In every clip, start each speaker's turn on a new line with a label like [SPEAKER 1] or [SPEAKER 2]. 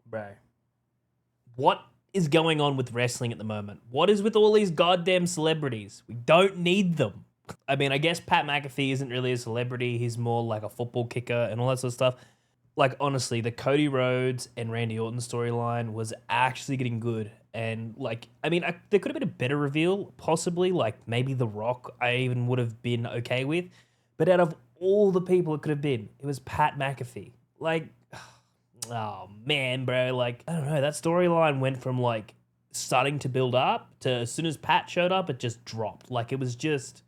[SPEAKER 1] Bro, what is going on with wrestling at the moment? What is with all these goddamn celebrities? We don't need them. I mean, I guess Pat McAfee isn't really a celebrity. He's more like a football kicker and all that sort of stuff. Like, honestly, the Cody Rhodes and Randy Orton storyline was actually getting good. And, like, I mean, there could have been a better reveal, possibly. Like, maybe The Rock, I even would have been okay with. But out of all the people it could have been, it was Pat McAfee. Like, oh, man, bro. Like, I don't know. That storyline went from, like, starting to build up to as soon as Pat showed up, it just dropped. Like, it was just...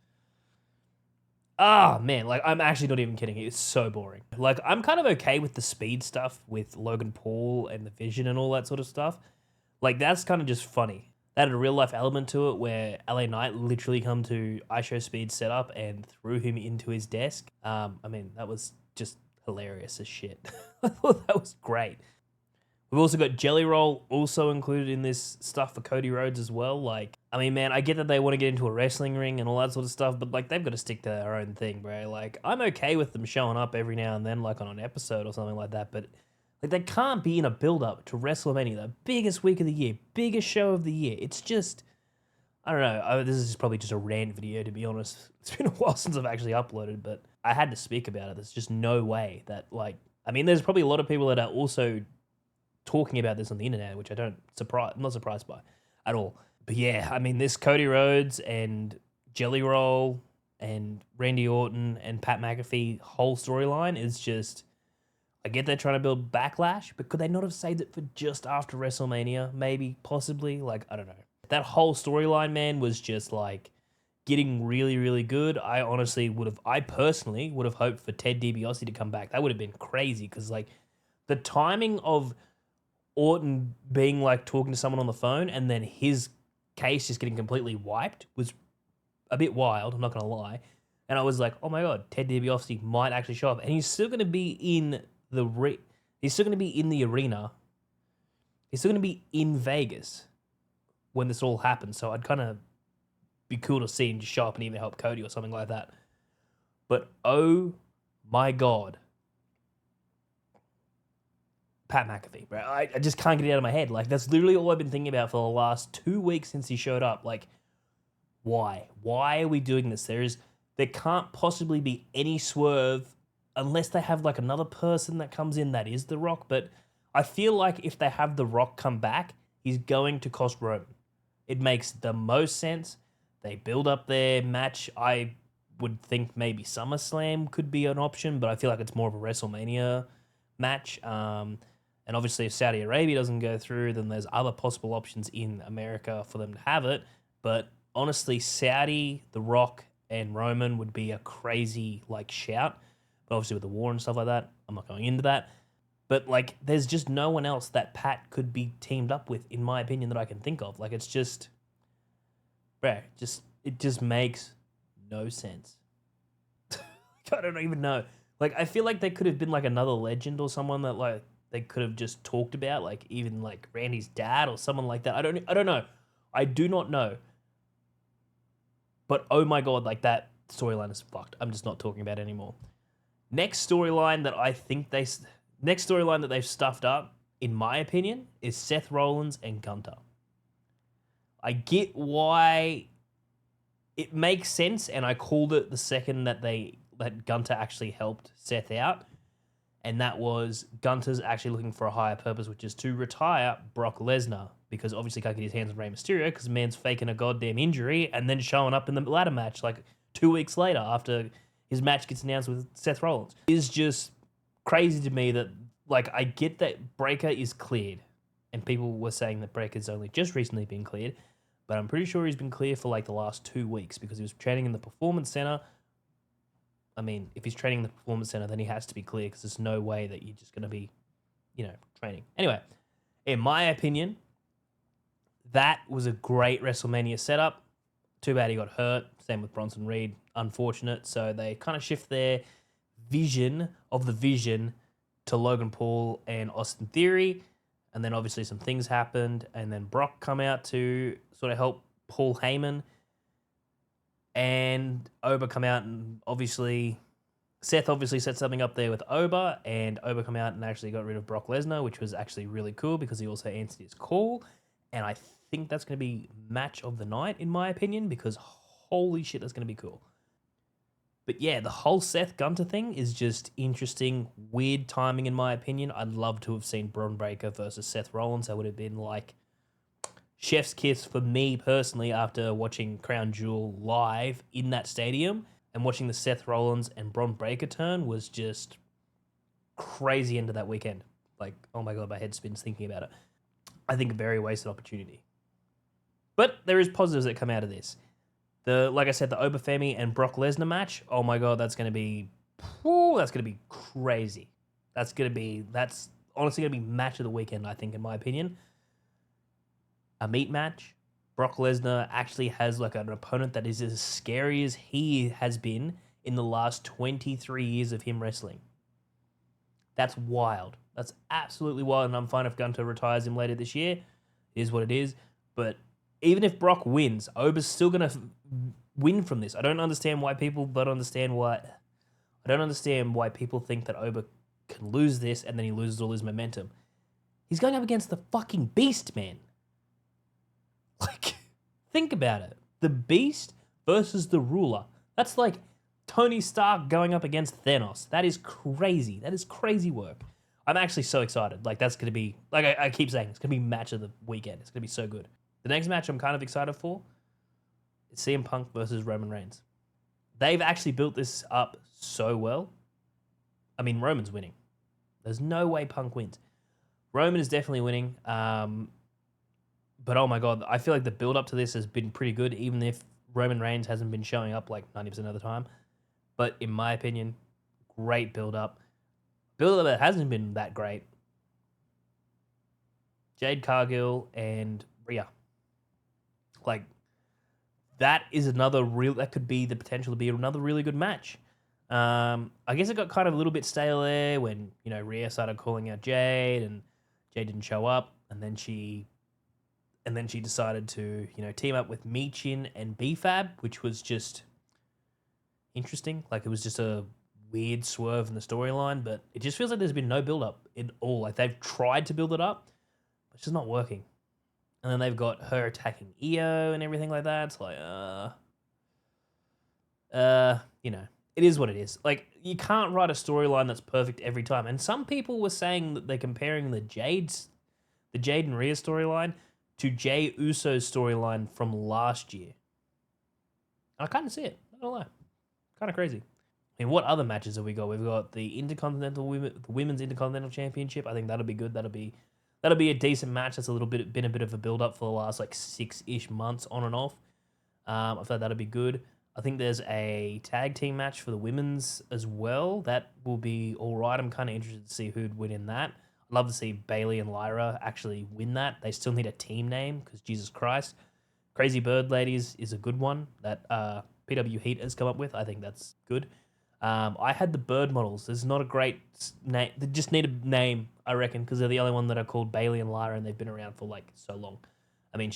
[SPEAKER 1] Ah, man, like, I'm actually not even kidding. It's so boring. Like, I'm kind of okay with the speed stuff with Logan Paul and the Vision and all that sort of stuff. Like, that's kind of just funny. That had a real life element to it where LA Knight literally come to IShowSpeed's setup and threw him into his desk. I mean, that was just hilarious as shit. I thought that was great. We've also got Jelly Roll also included in this stuff for Cody Rhodes as well. Like, I mean, man, I get that they want to get into a wrestling ring and all that sort of stuff, but, like, they've got to stick to their own thing, bro. Like, I'm okay with them showing up every now and then, like, on an episode or something like that, but, like, they can't be in a build-up to WrestleMania, the biggest week of the year, biggest show of the year. It's just, I don't know. This is probably just a rant video, to be honest. It's been a while since I've actually uploaded, but I had to speak about it. There's just no way that, like, I mean, there's probably a lot of people that are also talking about this on the internet, which I'm not surprised by at all. But yeah, I mean, this Cody Rhodes and Jelly Roll and Randy Orton and Pat McAfee whole storyline is just, I get they're trying to build backlash, but could they not have saved it for just after WrestleMania? Maybe, possibly, like, I don't know. That whole storyline, man, was just like getting really, really good. I personally would have hoped for Ted DiBiase to come back. That would have been crazy because, like, the timing of Orton being like talking to someone on the phone and then his case just getting completely wiped was a bit wild, I'm not going to lie. And I was like, oh my God, Ted DiBiase might actually show up. And he's still going to be in he's still going to be in the arena. He's still going to be in Vegas when this all happens. So I'd kind of be cool to see him just show up and even help Cody or something like that. But oh my God, Pat McAfee, bro. I just can't get it out of my head. Like, that's literally all I've been thinking about for the last 2 weeks since he showed up. Like, why? Why are we doing this? There can't possibly be any swerve unless they have, like, another person that comes in that is The Rock. But I feel like if they have The Rock come back, he's going to cost Roman. It makes the most sense. They build up their match. I would think maybe SummerSlam could be an option, but I feel like it's more of a WrestleMania match. And obviously, if Saudi Arabia doesn't go through, then there's other possible options in America for them to have it. But honestly, Saudi, The Rock, and Roman would be a crazy, like, shout. But obviously with the war and stuff like that, I'm not going into that. But, like, there's just no one else that Pat could be teamed up with, in my opinion, that I can think of. Like, it's just, bruh, it just makes no sense. I don't even know. Like, I feel like they could have been, like, another legend or someone that, like, they could have just talked about, like, even, like, Randy's dad or someone like that. I don't know. I do not know. But, oh my God, like, that storyline is fucked. I'm just not talking about it anymore. Next storyline that they've stuffed up, in my opinion, is Seth Rollins and Gunther. I get why it makes sense, and I called it the second that Gunther actually helped Seth out. And that was Gunther's actually looking for a higher purpose, which is to retire Brock Lesnar. Because obviously can't get his hands on Rey Mysterio because man's faking a goddamn injury and then showing up in the ladder match like 2 weeks later after his match gets announced with Seth Rollins. It's just crazy to me that, like, I get that Breakker is cleared. And people were saying that Breakker's only just recently been cleared. But I'm pretty sure he's been clear for like the last 2 weeks because he was training in the Performance Center. I mean, if he's training in the Performance Center, then he has to be clear because there's no way that you're just going to be, training. Anyway, in my opinion, that was a great WrestleMania setup. Too bad he got hurt. Same with Bronson Reed. Unfortunate. So they kind of shift their vision of the Vision to Logan Paul and Austin Theory. And then obviously some things happened. And then Brock come out to sort of help Paul Heyman. And Oba come out and obviously Seth obviously set something up there with Oba, and Oba come out and actually got rid of Brock Lesnar, which was actually really cool because he also answered his call. And I think that's going to be match of the night, in my opinion, because holy shit, that's going to be cool. But yeah, the whole Seth Gunter thing is just interesting, weird timing, in my opinion. I'd love to have seen Braun Breaker versus Seth Rollins. That would have been like chef's kiss for me personally after watching Crown Jewel live in that stadium. And watching the Seth Rollins and Braun Breaker turn was just crazy end of that weekend. Like, oh my God, my head spins thinking about it. I think a very wasted opportunity. But there is positives that come out of this. Like I said, the Oberfemi and Brock Lesnar match, oh my God, that's going to be crazy. That's honestly going to be match of the weekend, I think, in my opinion. A meat match. Brock Lesnar actually has like an opponent that is as scary as he has been in the last 23 years of him wrestling. That's wild. That's absolutely wild, and I'm fine if Gunter retires him later this year. It is what it is. But even if Brock wins, Oba's still going to win from this. I don't understand why people think that Oba can lose this and then he loses all his momentum. He's going up against the fucking Beast, man. Like, think about it. The Beast versus the Ruler. That's like Tony Stark going up against Thanos. That is crazy. That is crazy work. I'm actually so excited. Like, that's going to be, like I keep saying, it's going to be match of the weekend. It's going to be so good. The next match I'm kind of excited for is CM Punk versus Roman Reigns. They've actually built this up so well. I mean, Roman's winning. There's no way Punk wins. Roman is definitely winning. But oh my God, I feel like the build up to this has been pretty good, even if Roman Reigns hasn't been showing up like 90% of the time. But in my opinion, great build up. Build up that hasn't been that great. Jade Cargill and Rhea. Like, that could be the potential to be another really good match. I guess it got kind of a little bit stale there when, Rhea started calling out Jade and Jade didn't show up, and then she decided to, team up with Michin and BFAB, which was just interesting. Like, it was just a weird swerve in the storyline, but it just feels like there's been no build up at all. Like, they've tried to build it up, but it's just not working. And then they've got her attacking Io and everything like that. It's like, it is what it is. Like, you can't write a storyline that's perfect every time. And some people were saying that they're comparing the Jade and Ria storyline to Jey Uso's storyline from last year. I kind of see it. I don't know. Kind of crazy. I mean, what other matches have we got? We've got the Women's Intercontinental Championship. I think that'll be good. That'll be a decent match. That's been a bit of a build up for the last like 6-ish months on and off. I feel like that'll be good. I think there's a tag team match for the women's as well. That will be all right. I'm kind of interested to see who'd win in that. I'd love to see Bailey and Lyra actually win that. They still need a team name because Jesus Christ. Crazy Bird Ladies is a good one that PW Heat has come up with. I think that's good. I had the Bird models. There's not a great name. They just need a name, I reckon, because they're the only one that are called Bailey and Lyra, and they've been around for like so long. I mean,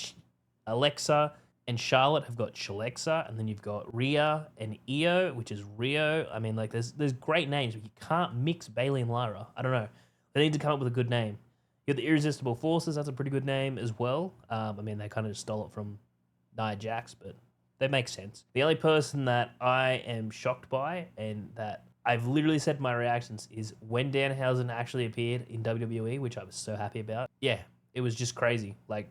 [SPEAKER 1] Alexa and Charlotte have got Shalexa, and then you've got Rhea and Io, which is Rio. I mean, like there's great names, but you can't mix Bailey and Lyra. I don't know. They need to come up with a good name. You got the Irresistible Forces. That's a pretty good name as well. I mean, they kind of just stole it from Nia Jax, but they make sense. The only person that I am shocked by and that I've literally said my reactions is when Danhausen actually appeared in WWE, which I was so happy about. Yeah, it was just crazy. Like,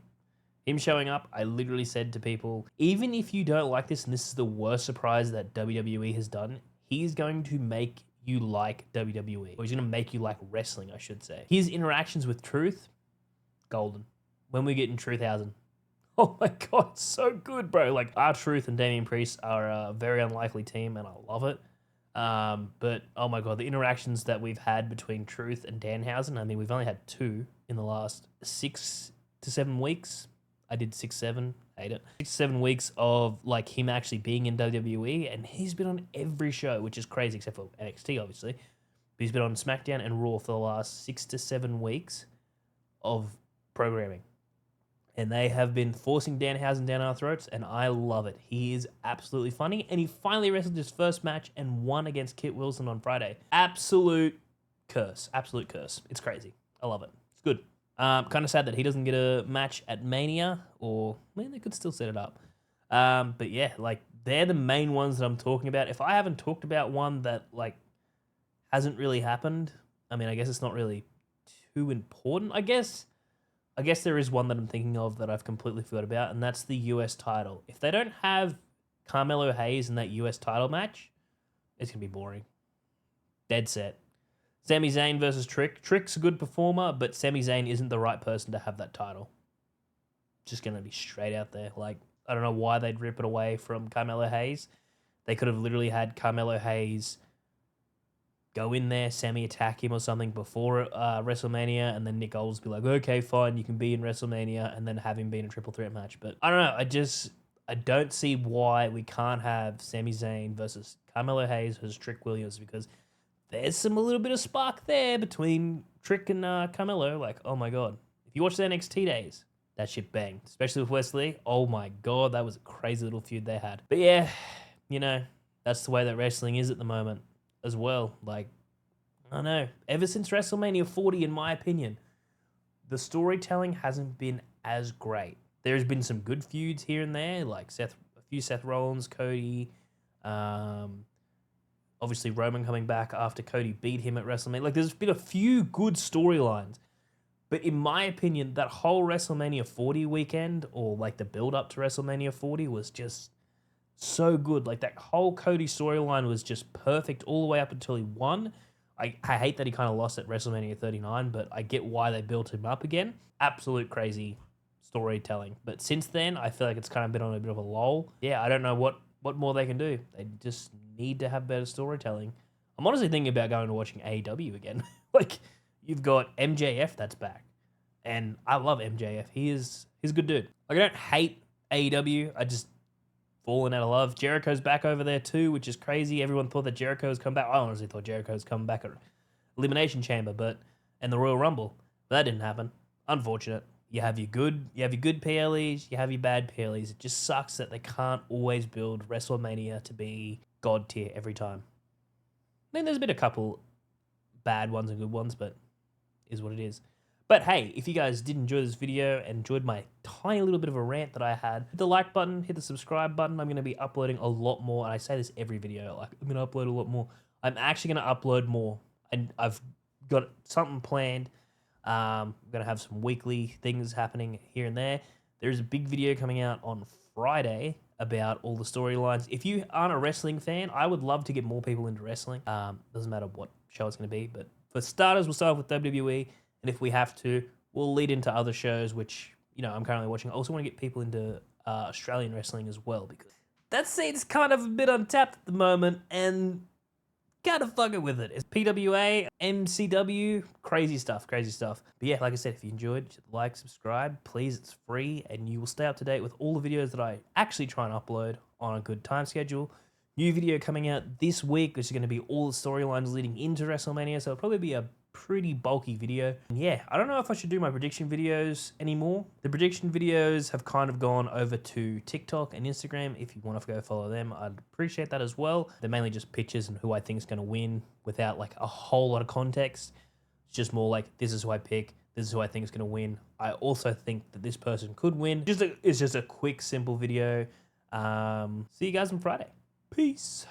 [SPEAKER 1] him showing up, I literally said to people, even if you don't like this and this is the worst surprise that WWE has done, he's going to make you like WWE. Or he's going to make you like wrestling, I should say. His interactions with Truth, golden. When we get in Truthhausen. Oh my God, so good, bro. Like, R-Truth and Damian Priest are a very unlikely team, and I love it. But, oh my God, the interactions that we've had between Truth and Danhausen, I mean, we've only had 2 in the last 6 to 7 weeks. I did 6, 7, hate it. 6, 7 weeks of, like, him actually being in WWE, and he's been on every show, which is crazy, except for NXT, obviously. But he's been on SmackDown and Raw for the last 6 to 7 weeks of programming. And they have been forcing Danhausen down our throats, and I love it. He is absolutely funny, and he finally wrestled his first match and won against Kit Wilson on Friday. Absolute curse. Absolute curse. It's crazy. I love it. It's good. Kind of sad that he doesn't get a match at Mania, or, man, they could still set it up. But yeah, like, they're the main ones that I'm talking about. If I haven't talked about one that, like, hasn't really happened, I mean, I guess it's not really too important, I guess there is one that I'm thinking of that I've completely forgot about, and that's the US title. If they don't have Carmelo Hayes in that US title match, it's going to be boring. Dead set. Sami Zayn versus Trick. Trick's a good performer, but Sami Zayn isn't the right person to have that title. Just going to be straight out there. Like, I don't know why they'd rip it away from Carmelo Hayes. They could have literally had Carmelo Hayes go in there, Sammy attack him or something before WrestleMania, and then Nick Aldis be like, okay, fine, you can be in WrestleMania, and then have him be in a triple threat match. But I don't know, I don't see why we can't have Sami Zayn versus Carmelo Hayes versus Trick Williams, because there's a little bit of spark there between Trick and Carmelo. Like, oh my God. If you watch the NXT days, that shit banged. Especially with Wesley. Oh my God, that was a crazy little feud they had. But yeah, you know, that's the way that wrestling is at the moment as well. Like, I don't know. Ever since WrestleMania 40, in my opinion, the storytelling hasn't been as great. There's been some good feuds here and there, like a few Seth Rollins, Cody, obviously Roman coming back after Cody beat him at WrestleMania. Like, there's been a few good storylines. But in my opinion, that whole WrestleMania 40 weekend, or like the build up to WrestleMania 40, was just so good. Like, that whole Cody storyline was just perfect all the way up until he won. I hate that he kind of lost at WrestleMania 39, but I get why they built him up again. Absolute crazy storytelling. But since then, I feel like it's kind of been on a bit of a lull. Yeah, I don't know what more they can do. They just need to have better storytelling. I'm honestly thinking about going to watching AEW again. Like, you've got MJF that's back. And I love MJF. He's a good dude. Like, I don't hate AEW. I just fallen out of love. Jericho's back over there too, which is crazy. Everyone thought that Jericho's come back. I honestly thought Jericho's come back at Elimination Chamber, and the Royal Rumble. But that didn't happen. Unfortunate. You have your good PLEs, you have your bad PLEs. It just sucks that they can't always build WrestleMania to be God tier every time. I mean, there's been a couple bad ones and good ones, but is what it is. But hey, if you guys did enjoy this video and enjoyed my tiny little bit of a rant that I had, hit the like button, hit the subscribe button. I'm going to be uploading a lot more, and I say this every video, like, I'm going to upload a lot more. I'm actually going to upload more, and I've got something planned. I'm going to have some weekly things happening here and there. There's a big video coming out on Friday about all the storylines. If you aren't a wrestling fan, I would love to get more people into wrestling. Doesn't matter what show it's going to be, but for starters, we'll start off with WWE. And if we have to, we'll lead into other shows, which, you know, I'm currently watching. I also want to get people into Australian wrestling as well, because that scene's kind of a bit untapped at the moment, and gotta fuck it with it. It's PWA, MCW, crazy stuff. But yeah, like I said, if you enjoyed, like, subscribe, please, it's free, and you will stay up to date with all the videos that I actually try and upload on a good time schedule. New video coming out this week, which is going to be all the storylines leading into WrestleMania, so it'll probably be a pretty bulky video. And yeah, I don't know if I should do my prediction videos anymore. The prediction videos have kind of gone over to TikTok and Instagram. If you want to go follow them, I'd appreciate that as well. They're mainly just pictures and who I think is going to win without like a whole lot of context. It's just more like, this is who I pick, this is who I think is going to win. I also think that this person could win. It's just a quick, simple video. See you guys on Friday. Peace.